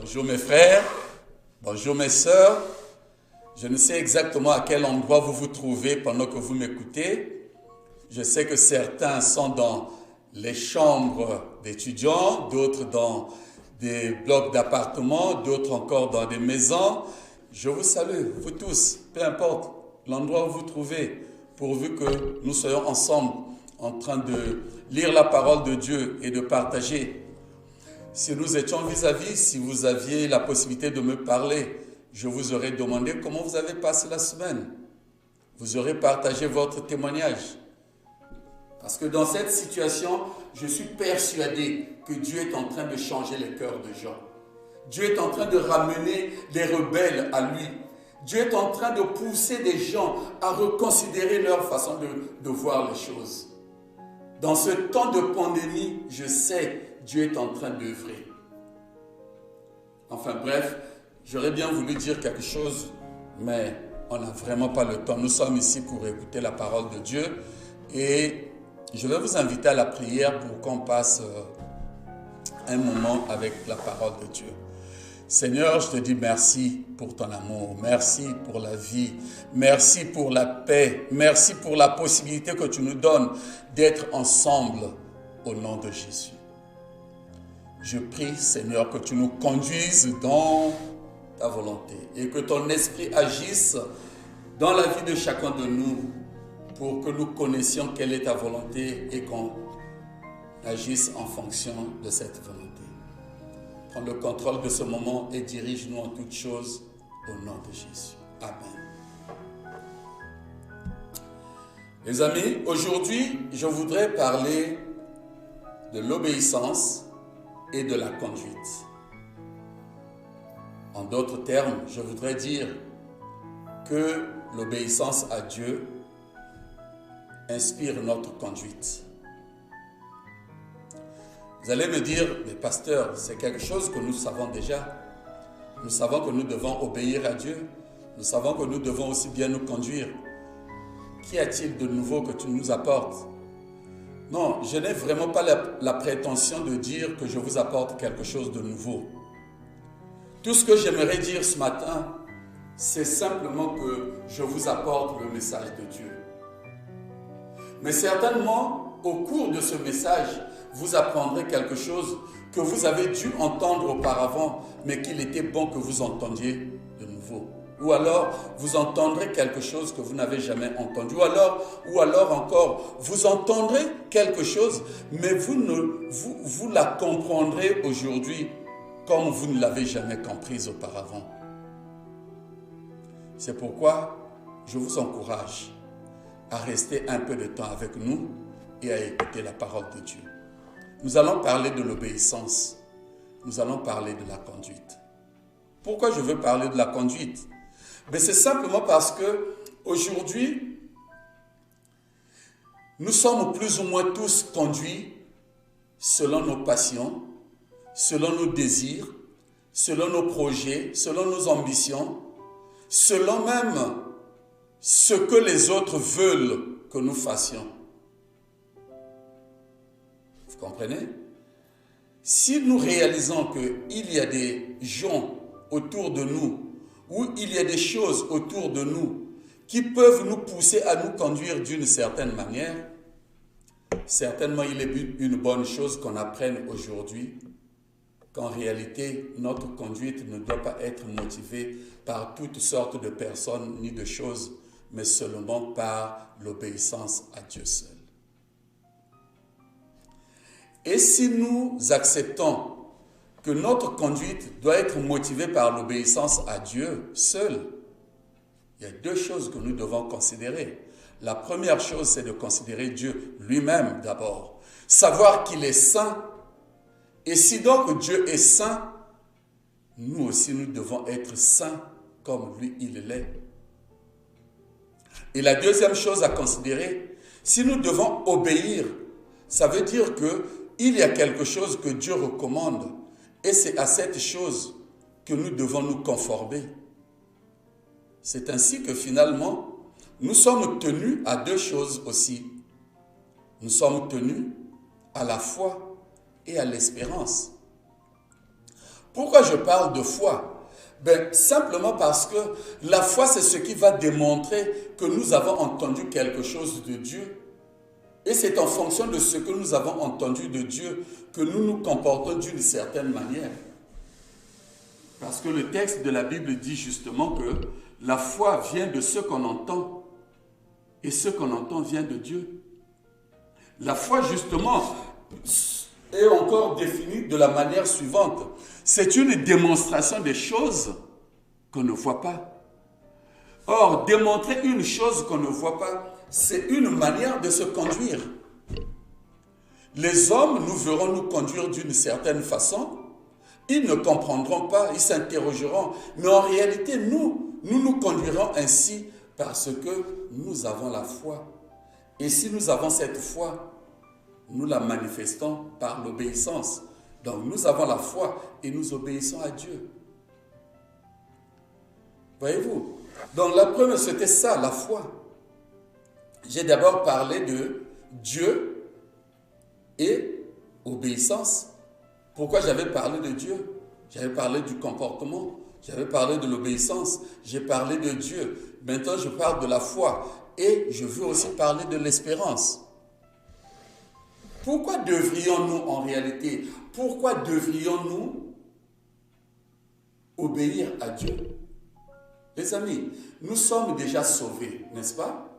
Bonjour mes frères, bonjour mes sœurs. Je ne sais exactement à quel endroit vous vous trouvez pendant que vous m'écoutez. Je sais que certains sont dans les chambres d'étudiants, d'autres dans des blocs d'appartements, d'autres encore dans des maisons. Je vous salue, vous tous, peu importe l'endroit où vous vous trouvez, pourvu que nous soyons ensemble en train de lire la parole de Dieu et de partager. Si nous étions vis-à-vis, si vous aviez la possibilité de me parler, je vous aurais demandé comment vous avez passé la semaine. Vous aurez partagé votre témoignage. Parce que dans cette situation, je suis persuadé que Dieu est en train de changer les cœurs de gens. Dieu est en train de ramener les rebelles à lui. Dieu est en train de pousser des gens à reconsidérer leur façon de voir les choses. Dans ce temps de pandémie, je sais, Dieu est en train d'œuvrer. Enfin bref, j'aurais bien voulu dire quelque chose, mais on n'a vraiment pas le temps. Nous sommes ici pour écouter la parole de Dieu et je vais vous inviter à la prière pour qu'on passe un moment avec la parole de Dieu. Seigneur, je te dis merci pour ton amour, merci pour la vie, merci pour la paix, merci pour la possibilité que tu nous donnes d'être ensemble au nom de Jésus. Je prie, Seigneur, que tu nous conduises dans ta volonté et que ton esprit agisse dans la vie de chacun de nous pour que nous connaissions quelle est ta volonté et qu'on agisse en fonction de cette volonté. Prends le contrôle de ce moment et dirige-nous en toutes choses au nom de Jésus. Amen. Les amis, aujourd'hui, je voudrais parler de l'obéissance et de la conduite. En d'autres termes, je voudrais dire que l'obéissance à Dieu inspire notre conduite. Vous allez me dire, mais pasteur, c'est quelque chose que nous savons déjà. Nous savons que nous devons obéir à Dieu. Nous savons que nous devons aussi bien nous conduire. Qu'y a-t-il de nouveau que tu nous apportes? Non, je n'ai vraiment pas la prétention de dire que je vous apporte quelque chose de nouveau. Tout ce que j'aimerais dire ce matin, c'est simplement que je vous apporte le message de Dieu. Mais certainement, au cours de ce message, vous apprendrez quelque chose que vous avez dû entendre auparavant, mais qu'il était bon que vous entendiez de nouveau. Ou alors, vous entendrez quelque chose que vous n'avez jamais entendu. Ou alors encore, vous entendrez quelque chose, mais vous la comprendrez aujourd'hui comme vous ne l'avez jamais comprise auparavant. C'est pourquoi je vous encourage à rester un peu de temps avec nous et à écouter la parole de Dieu. Nous allons parler de l'obéissance. Nous allons parler de la conduite. Pourquoi je veux parler de la conduite? Mais c'est simplement parce que aujourd'hui, nous sommes plus ou moins tous conduits selon nos passions, selon nos désirs, selon nos projets, selon nos ambitions, selon même ce que les autres veulent que nous fassions. Vous comprenez? Si nous réalisons qu'il y a des gens autour de nous, où il y a des choses autour de nous qui peuvent nous pousser à nous conduire d'une certaine manière, certainement il est une bonne chose qu'on apprenne aujourd'hui qu'en réalité notre conduite ne doit pas être motivée par toutes sortes de personnes ni de choses, mais seulement par l'obéissance à Dieu seul. Et si nous acceptons que notre conduite doit être motivée par l'obéissance à Dieu seul, il y a deux choses que nous devons considérer. La première chose, c'est de considérer Dieu lui-même d'abord. Savoir qu'il est saint. Et si donc Dieu est saint, nous aussi nous devons être saints comme lui il l'est. Et la deuxième chose à considérer, si nous devons obéir, ça veut dire qu'il y a quelque chose que Dieu recommande. Et c'est à cette chose que nous devons nous conformer. C'est ainsi que finalement, nous sommes tenus à deux choses aussi. Nous sommes tenus à la foi et à l'espérance. Pourquoi je parle de foi? Ben, simplement parce que la foi, c'est ce qui va démontrer que nous avons entendu quelque chose de Dieu. Et c'est en fonction de ce que nous avons entendu de Dieu que nous nous comportons d'une certaine manière. Parce que le texte de la Bible dit justement que la foi vient de ce qu'on entend. Et ce qu'on entend vient de Dieu. La foi, justement, est encore définie de la manière suivante. C'est une démonstration des choses qu'on ne voit pas. Or, démontrer une chose qu'on ne voit pas, c'est une manière de se conduire. Les hommes nous verront nous conduire d'une certaine façon. Ils ne comprendront pas, ils s'interrogeront. Mais en réalité, nous conduirons ainsi parce que nous avons la foi. Et si nous avons cette foi, nous la manifestons par l'obéissance. Donc nous avons la foi et nous obéissons à Dieu. Voyez-vous? Donc la première, c'était ça, la foi. J'ai d'abord parlé de Dieu et obéissance. Pourquoi j'avais parlé de Dieu? J'avais parlé du comportement, j'avais parlé de l'obéissance, j'ai parlé de Dieu. Maintenant, je parle de la foi et je veux aussi parler de l'espérance. Pourquoi devrions-nous en réalité, pourquoi devrions-nous obéir à Dieu? Les amis, nous sommes déjà sauvés, n'est-ce pas?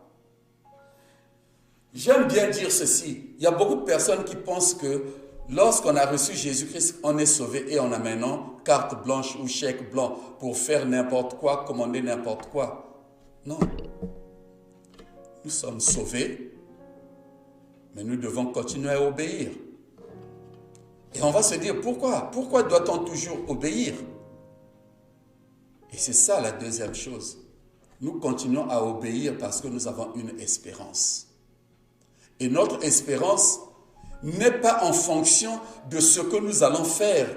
J'aime bien dire ceci. Il y a beaucoup de personnes qui pensent que lorsqu'on a reçu Jésus-Christ, on est sauvé et on a maintenant carte blanche ou chèque blanc pour faire n'importe quoi, commander n'importe quoi. Non. Nous sommes sauvés, mais nous devons continuer à obéir. Et on va se dire, pourquoi? Pourquoi doit-on toujours obéir? Et c'est ça la deuxième chose. Nous continuons à obéir parce que nous avons une espérance. Et notre espérance n'est pas en fonction de ce que nous allons faire.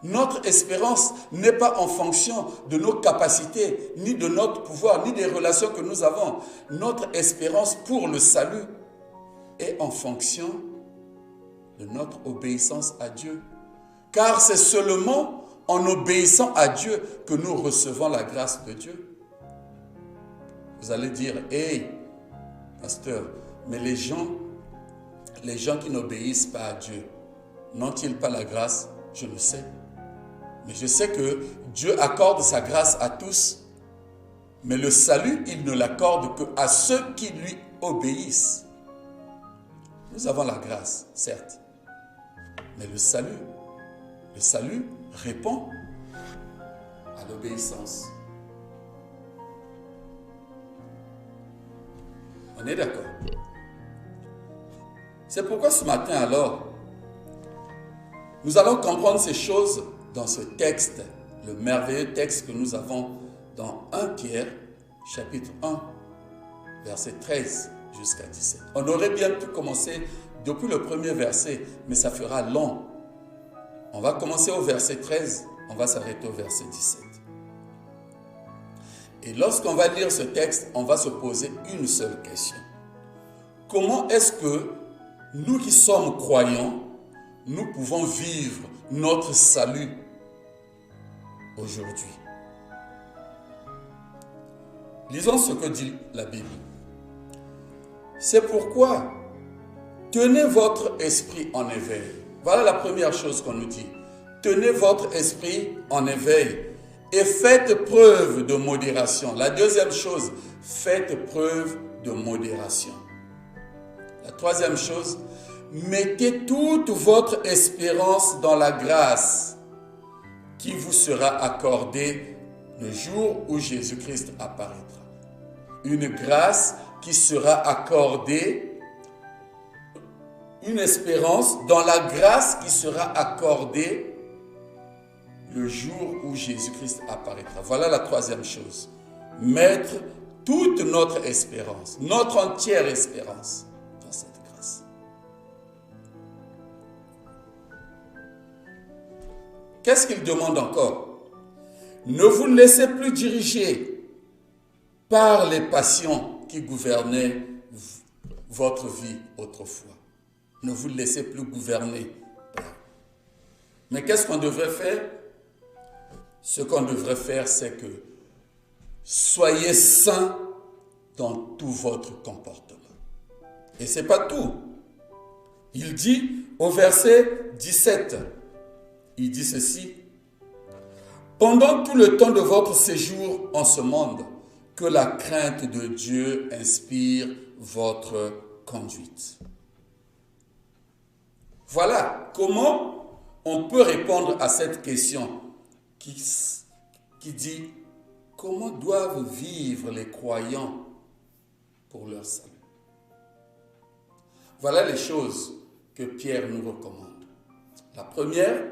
Notre espérance n'est pas en fonction de nos capacités, ni de notre pouvoir, ni des relations que nous avons. Notre espérance pour le salut est en fonction de notre obéissance à Dieu. Car c'est seulement en obéissant à Dieu que nous recevons la grâce de Dieu. Vous allez dire, hey, pasteur, mais les gens qui n'obéissent pas à Dieu, n'ont-ils pas la grâce? Je le sais. Mais je sais que Dieu accorde sa grâce à tous. Mais le salut, il ne l'accorde qu'à ceux qui lui obéissent. Nous avons la grâce, certes. Mais le salut répond à l'obéissance. On est d'accord? C'est pourquoi ce matin alors, nous allons comprendre ces choses dans ce texte, le merveilleux texte que nous avons dans 1 Pierre, chapitre 1, verset 13 jusqu'à 17. On aurait bien pu commencer depuis le premier verset, mais ça fera long. On va commencer au verset 13, on va s'arrêter au verset 17. Et lorsqu'on va lire ce texte, on va se poser une seule question. Comment est-ce que nous qui sommes croyants, nous pouvons vivre notre salut aujourd'hui? Lisons ce que dit la Bible. C'est pourquoi tenez votre esprit en éveil. Voilà la première chose qu'on nous dit. Tenez votre esprit en éveil et faites preuve de modération. La deuxième chose, faites preuve de modération. La troisième chose, mettez toute votre espérance dans la grâce qui vous sera accordée le jour où Jésus-Christ apparaîtra. Une grâce qui sera accordée, une espérance dans la grâce qui sera accordée le jour où Jésus-Christ apparaîtra. Voilà la troisième chose. Mettre toute notre espérance, notre entière espérance dans cette grâce. Qu'est-ce qu'il demande encore? Ne vous laissez plus diriger par les passions qui gouvernaient votre vie autrefois. Ne vous laissez plus gouverner. Mais qu'est-ce qu'on devrait faire? ce qu'on devrait faire, c'est que soyez saints dans tout votre comportement. Et ce n'est pas tout. Il dit au verset 17, il dit ceci: pendant tout le temps de votre séjour en ce monde, que la crainte de Dieu inspire votre conduite. Voilà comment on peut répondre à cette question qui dit: comment doivent vivre les croyants pour leur salut? Voilà les choses que Pierre nous recommande. La première,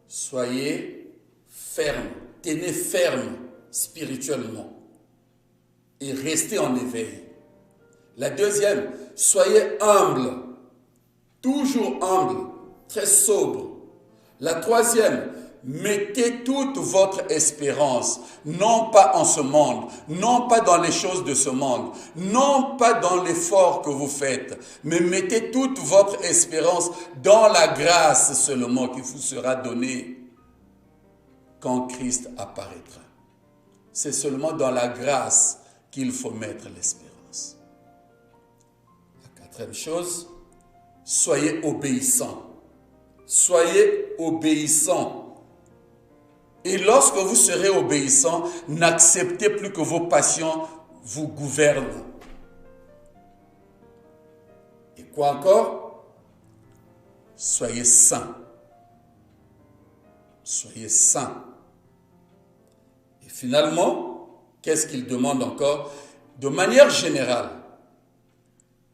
soyez fermes, tenez ferme spirituellement et restez en éveil. La deuxième, soyez humble, toujours humble, très sobre. La troisième, mettez toute votre espérance, non pas en ce monde, non pas dans les choses de ce monde, non pas dans l'effort que vous faites, mais mettez toute votre espérance dans la grâce seulement qui vous sera donnée quand Christ apparaîtra. C'est seulement dans la grâce qu'il faut mettre l'espérance. La quatrième chose, soyez obéissants. Soyez obéissants. Et lorsque vous serez obéissants, n'acceptez plus que vos passions vous gouvernent. Et quoi encore? Soyez saints. Soyez saints. Et finalement, qu'est-ce qu'il demande encore? De manière générale,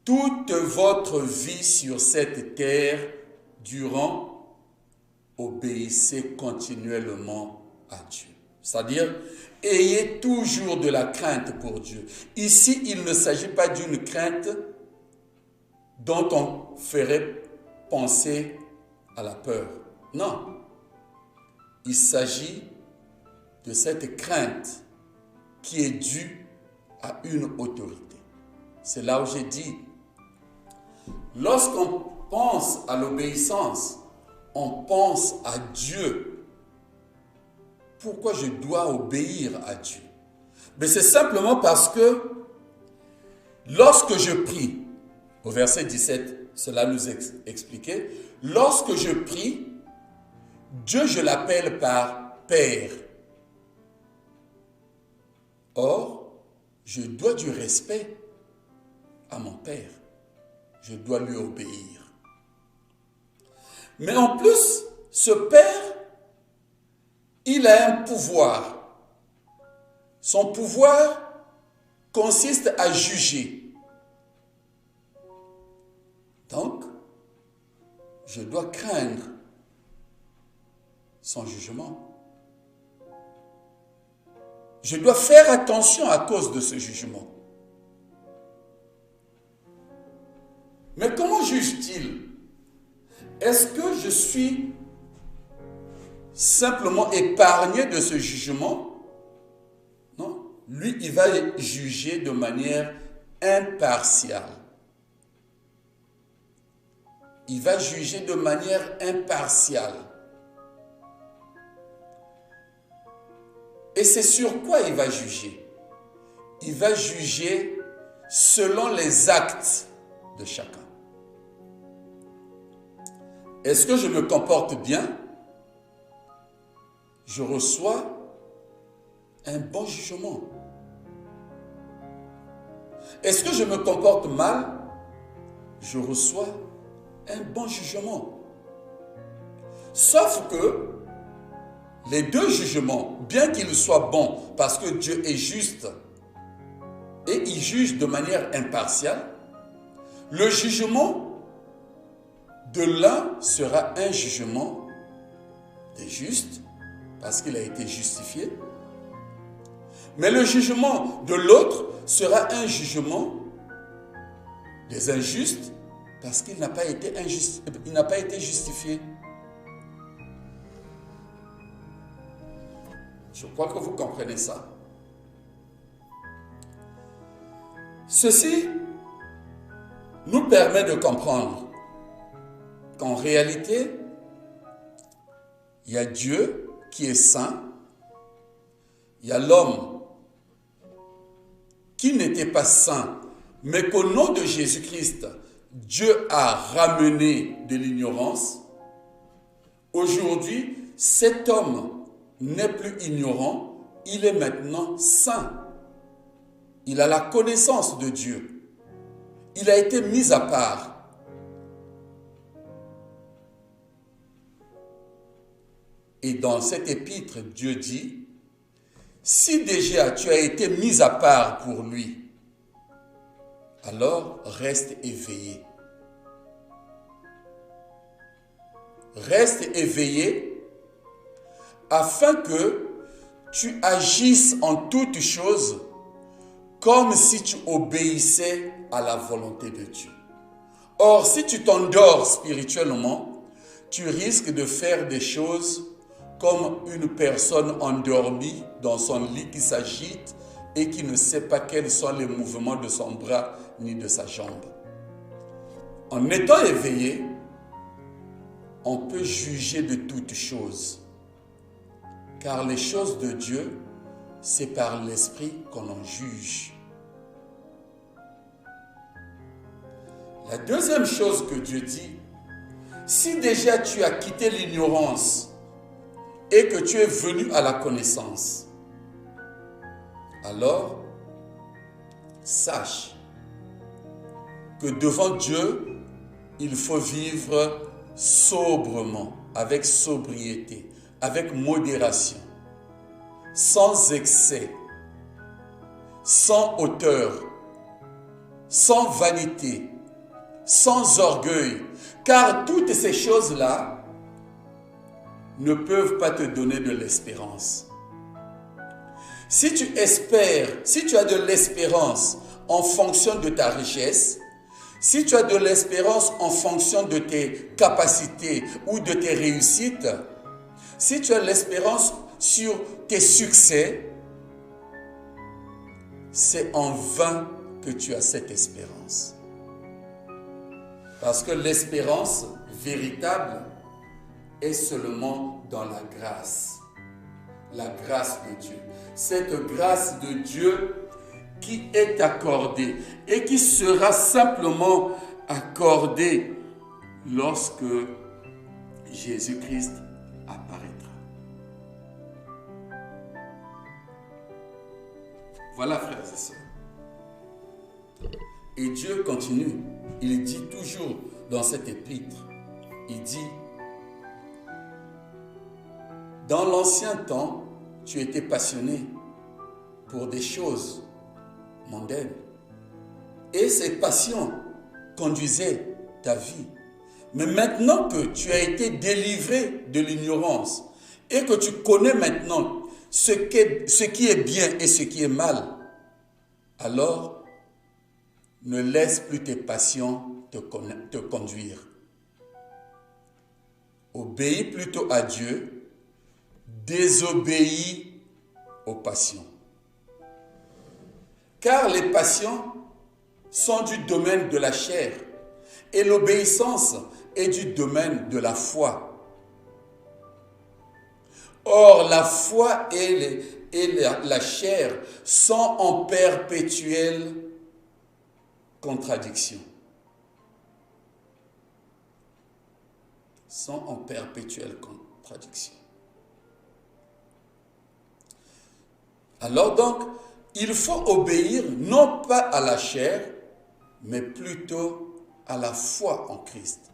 toute votre vie sur cette terre durant, obéissez continuellement à Dieu. C'est-à-dire, ayez toujours de la crainte pour Dieu. Ici, il ne s'agit pas d'une crainte dont on ferait penser à la peur. Non. Il s'agit de cette crainte qui est due à une autorité. C'est là où j'ai dit, lorsqu'on pense à l'obéissance, on pense à Dieu. Pourquoi je dois obéir à Dieu? Mais c'est simplement parce que lorsque je prie, au verset 17, cela nous est expliqué, lorsque je prie, Dieu, je l'appelle par Père. Or, je dois du respect à mon Père. Je dois lui obéir. Mais en plus, ce Père, il a un pouvoir. Son pouvoir consiste à juger. Donc, je dois craindre son jugement. Je dois faire attention à cause de ce jugement. Mais comment juge-t-il? Est-ce que je suis simplement épargné de ce jugement? Non. Lui, il va juger de manière impartiale. Il va juger de manière impartiale. Et c'est sur quoi il va juger? Il va juger selon les actes de chacun. Est-ce que je me comporte bien? Je reçois un bon jugement. Est-ce que je me comporte mal? Je reçois un bon jugement. Sauf que les deux jugements, bien qu'ils soient bons, parce que Dieu est juste et il juge de manière impartiale, le jugement de l'un sera un jugement des justes, parce qu'il a été justifié. Mais le jugement de l'autre sera un jugement des injustes, parce qu'il n'a pas été justifié. Je crois que vous comprenez ça. Ceci nous permet de comprendre qu'en réalité, Il y a Dieu qui est saint. Il y a l'homme qui n'était pas saint, mais qu'au nom de Jésus-Christ, Dieu a ramené de l'ignorance. Aujourd'hui, cet homme n'est plus ignorant, il est maintenant saint. Il a la connaissance de Dieu. Il a été mis à part. Et dans cet épître, Dieu dit, si déjà tu as été mis à part pour lui, alors reste éveillé. Reste éveillé afin que tu agisses en toutes choses comme si tu obéissais à la volonté de Dieu. Or, si tu t'endors spirituellement, tu risques de faire des choses comme une personne endormie dans son lit qui s'agite et qui ne sait pas quels sont les mouvements de son bras ni de sa jambe. En étant éveillé, on peut juger de toutes choses. Car les choses de Dieu, c'est par l'Esprit qu'on en juge. La deuxième chose que Dieu dit, si déjà tu as quitté l'ignorance et que tu es venu à la connaissance, alors sache que devant Dieu, il faut vivre sobrement, avec sobriété, avec modération, sans excès, sans hauteur, sans vanité, sans orgueil, car toutes ces choses-là ne peuvent pas te donner de l'espérance. Si tu espères, si tu as de l'espérance en fonction de ta richesse, si tu as de l'espérance en fonction de tes capacités ou de tes réussites, si tu as l'espérance sur tes succès, c'est en vain que tu as cette espérance. Parce que l'espérance véritable est seulement dans la grâce de Dieu. Cette grâce de Dieu qui est accordée et qui sera simplement accordée lorsque Jésus-Christ apparaîtra. Voilà, frères et sœurs. Et Dieu continue. Il dit toujours dans cet épître, il dit, dans l'ancien temps, tu étais passionné pour des choses mondaines. Et ces passions conduisaient ta vie. Mais maintenant que tu as été délivré de l'ignorance et que tu connais maintenant ce qui est bien et ce qui est mal, alors ne laisse plus tes passions te conduire. Obéis plutôt à Dieu, désobéis aux passions. Car les passions sont du domaine de la chair et l'obéissance est du domaine de la foi. Or, la foi et la chair sont en perpétuelle contradiction. Sont en perpétuelle contradiction. Alors donc, il faut obéir non pas à la chair, mais plutôt à la foi en Christ.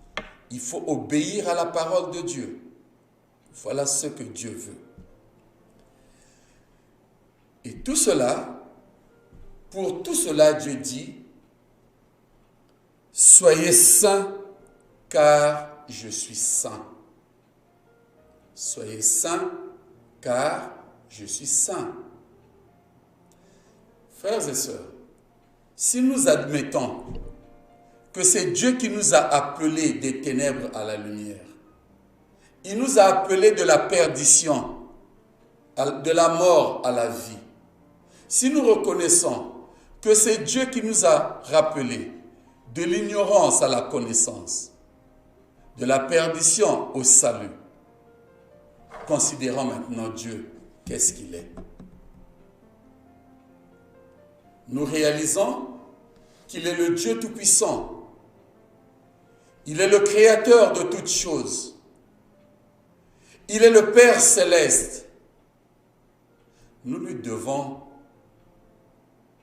Il faut obéir à la parole de Dieu. Voilà ce que Dieu veut. Et tout cela, pour tout cela, Dieu dit, soyez saints, car je suis saint. Soyez saints, car je suis saint. Frères et sœurs, si nous admettons que c'est Dieu qui nous a appelés des ténèbres à la lumière, il nous a appelés de la perdition, de la mort à la vie. Si nous reconnaissons que c'est Dieu qui nous a rappelés de l'ignorance à la connaissance, de la perdition au salut, Considérons maintenant Dieu, qu'est-ce qu'il est. Nous réalisons qu'il est le Dieu Tout-Puissant. Il est le Créateur de toutes choses. Il est le Père Céleste. Nous lui devons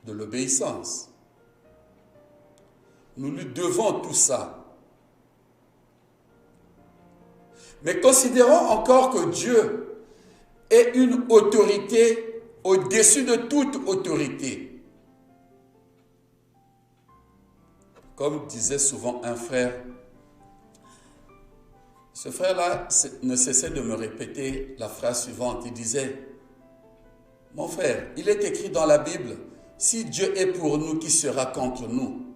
de l'obéissance. Nous lui devons tout ça. Mais considérons encore que Dieu est une autorité au-dessus de toute autorité. Comme disait souvent un frère, ce frère-là ne cessait de me répéter la phrase suivante. Il disait, « Mon frère, il est écrit dans la Bible, si Dieu est pour nous, qui sera contre nous?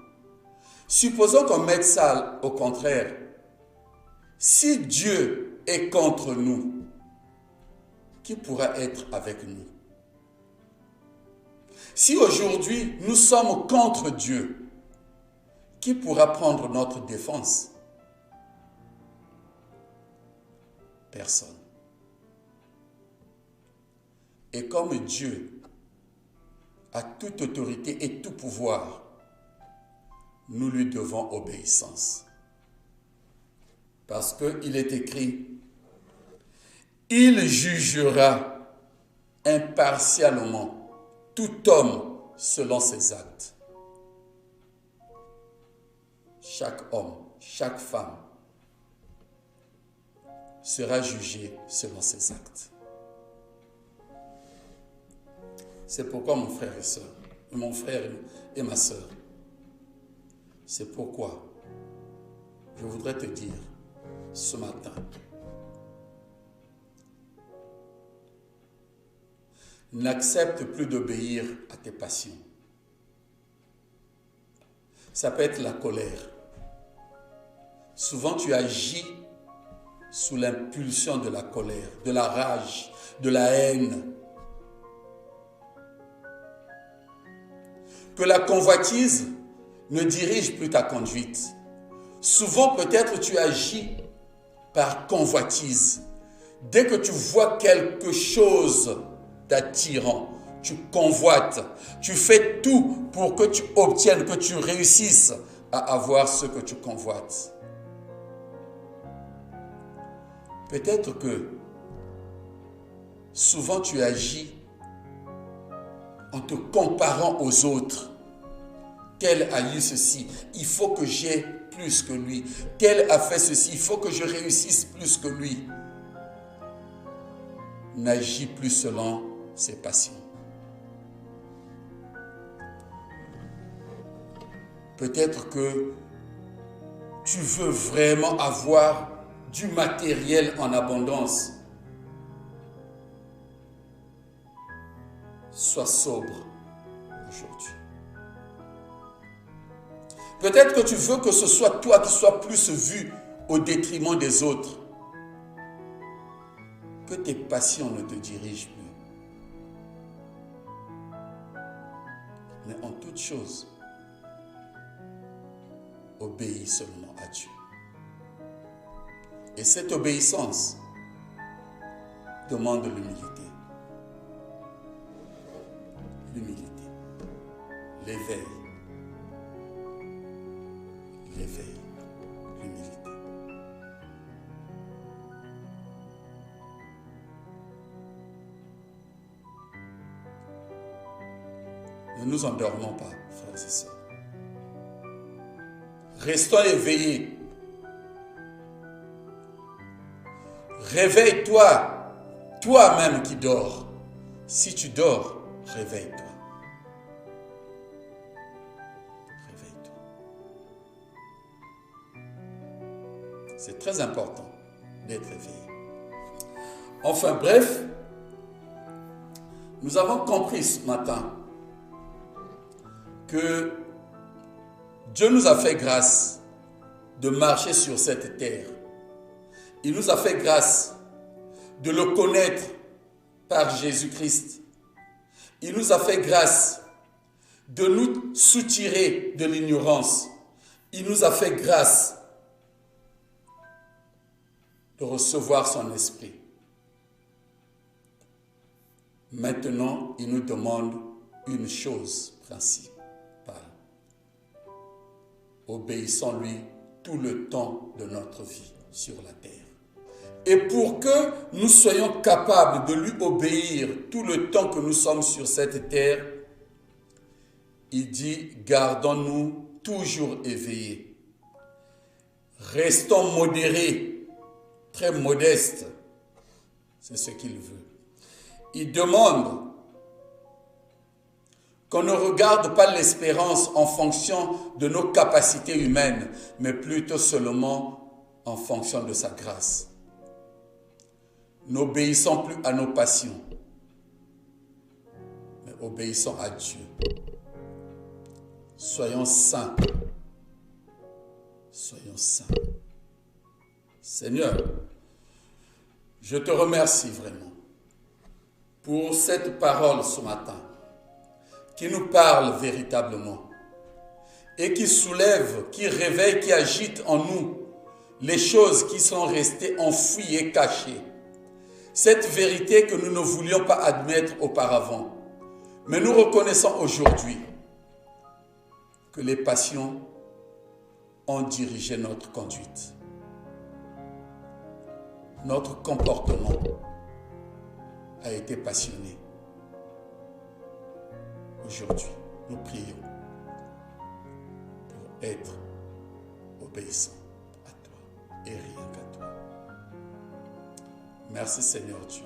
Supposons qu'on mette ça au contraire. Si Dieu est contre nous, qui pourra être avec nous? Si aujourd'hui nous sommes contre Dieu, qui pourra prendre notre défense? Personne. Et comme Dieu a toute autorité et tout pouvoir, nous lui devons obéissance. Parce qu'il est écrit, « Il jugera impartialement tout homme selon ses actes. » Chaque homme, chaque femme sera jugé selon ses actes. C'est pourquoi mon frère et soeur, mon frère et ma soeur, c'est pourquoi je voudrais te dire ce matin, n'accepte plus d'obéir à tes passions. Ça peut être la colère. Souvent tu agis sous l'impulsion de la colère, de la rage, de la haine. Que la convoitise ne dirige plus ta conduite. Souvent peut-être tu agis par convoitise. Dès que tu vois quelque chose d'attirant, tu convoites, tu fais tout pour que tu obtiennes, que tu réussisses à avoir ce que tu convoites. Peut-être que souvent tu agis en te comparant aux autres. Tel a eu ceci, il faut que j'aie plus que lui. Tel a fait ceci, il faut que je réussisse plus que lui. N'agis plus selon ses passions. Peut-être que tu veux vraiment avoir du matériel en abondance. Sois sobre aujourd'hui. Peut-être que tu veux que ce soit toi qui sois plus vu au détriment des autres. Que tes passions ne te dirigent plus. Mais en toute chose, obéis seulement à Dieu. Et cette obéissance demande l'humilité. L'humilité. L'éveil. L'éveil. L'humilité. Ne nous endormons pas, frères et sœurs. Restons éveillés. Réveille-toi, toi-même qui dors. Si tu dors, réveille-toi. Réveille-toi. C'est très important d'être éveillé. Enfin bref, nous avons compris ce matin que Dieu nous a fait grâce de marcher sur cette terre. Il nous a fait grâce de le connaître par Jésus-Christ. Il nous a fait grâce de nous soutirer de l'ignorance. Il nous a fait grâce de recevoir son esprit. Maintenant, il nous demande une chose principale. Obéissons-lui tout le temps de notre vie sur la terre. Et pour que nous soyons capables de lui obéir tout le temps que nous sommes sur cette terre, il dit, gardons-nous toujours éveillés. Restons modérés, très modestes. C'est ce qu'il veut. Il demande qu'on ne regarde pas l'espérance en fonction de nos capacités humaines, mais plutôt seulement en fonction de sa grâce. N'obéissons plus à nos passions, mais obéissons à Dieu. Soyons saints. Soyons saints. Seigneur, je te remercie vraiment pour cette parole ce matin qui nous parle véritablement et qui soulève, qui réveille, qui agite en nous les choses qui sont restées enfouies et cachées. Cette vérité que nous ne voulions pas admettre auparavant. Mais nous reconnaissons aujourd'hui que les passions ont dirigé notre conduite. Notre comportement a été passionné. Aujourd'hui, nous prions pour être obéissants à toi et rien qu'à toi. Merci Seigneur Dieu.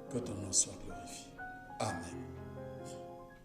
Que ton nom soit glorifié. Amen.